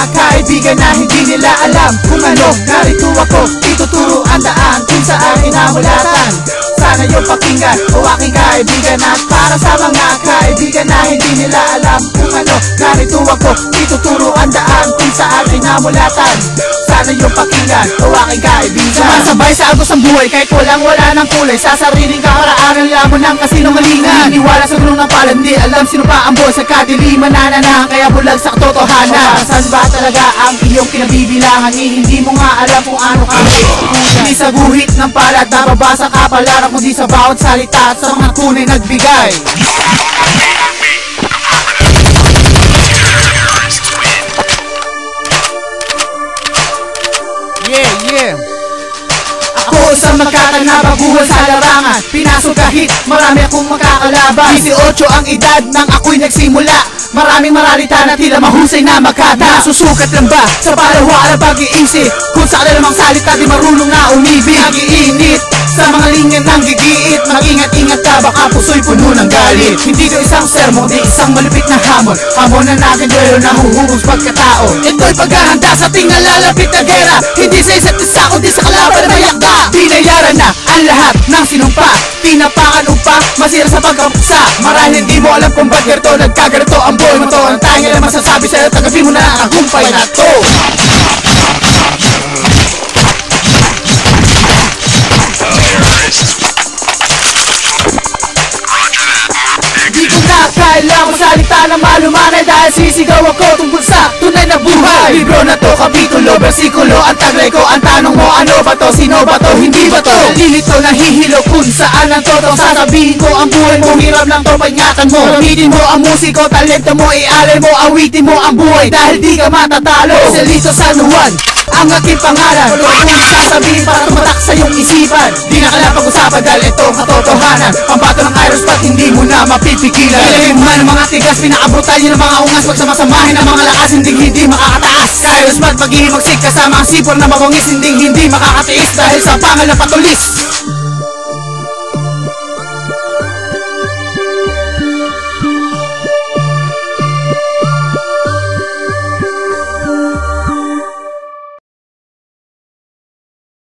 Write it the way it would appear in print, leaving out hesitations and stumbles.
kaibigan na hindi nila alam kung ano. Narito ako, ituturo ang daan kung saan hinamulatan. Sana yung pakinggan o aking kaibigan. At para sa mga kaibigan na hindi nila alam kung ano, narito ako, ituturo ang daan kung saan hinamulatan. Sana yung pakinggan o aking kaibigan. Sumasabay sa agos ang buhay kahit wala ng kulay. Sa sariling kaparaanan lamon ng kasinungalingan. Iniwala sa gulong ng palad, di alam sino pa ang boss. Sa kadiliman nananahan kaya bulag sa katotohanan. Saan ba talaga ang iyong kinabibilangan? Hindi mo nga alam kung ano ka. Hindi sa guhit ng palad, nababasa ka pala kundi sa bawat salita at sa mga tunay nagbigay. Yeah. Ako sa magkatang nabaguhan sa larangan. Pinasok kahit marami akong makakalaban. 18 ang edad nang ako'y nagsimula. Maraming maralita na tila mahusay na magkata. Nasusukat lang ba sa palawa ng pag-iisip kung sa kanilang salita di marunong na umibig. Nag-iinit sa mga linya ng gigiit. Mag-ingat-ingat ka baka puso'y puno ng galit. Hindi ito isang sermon, di isang malupit na hamon. Hamon na nagandwelo na huhubos pagkatao. Ito'y paghahanda sa ting nalalapit na gera. Hindi sa isa't isa kundi sa kalaban na mayakda. Binayaran na ang lahat ng sinumpa. Tinapakan upa, masira sa pagkapuksa. Marahil hindi mo alam kung ba't ganito nagkaganito ang buhay mo to. Ang tanging na masasabi sa'yo, tagapin mo na ang tagumpay na to. Di ko na kailangang salita na malumanay dahil sisigaw ako tungkol sa tunay na buhay. Libro na to, kapitulo, versikulo, ang taglay ko. Ang tanong mo, ano ba to? Sino ba to? Hindi ba to? Nalilito, nahihilo kung saan ang totoo. Sasabihin ko ang buhay mo, hirap lang to, paingatan mo. Gamitin mo ang musiko, talento mo, ialay mo, awitin mo ang buhay dahil di ka matatalo. Celito San Juan ang aking pangalan. Kung sasabihin para tumatak sa iyong isipan, di na kailangan pag-usapan dahil ito ang katotohanan. Pambato ng Kairos pat hindi mo na mapipigilan. Ilayin mo ng mga tigas, pinaabutan niyo ng mga ungas. Pagsamasamahin ng mga lakas, hindi makakataas. Kairos pat maghihimagsik kasama ang sipor na mabangis, hindi makakatiis dahil sa pangal na patulis.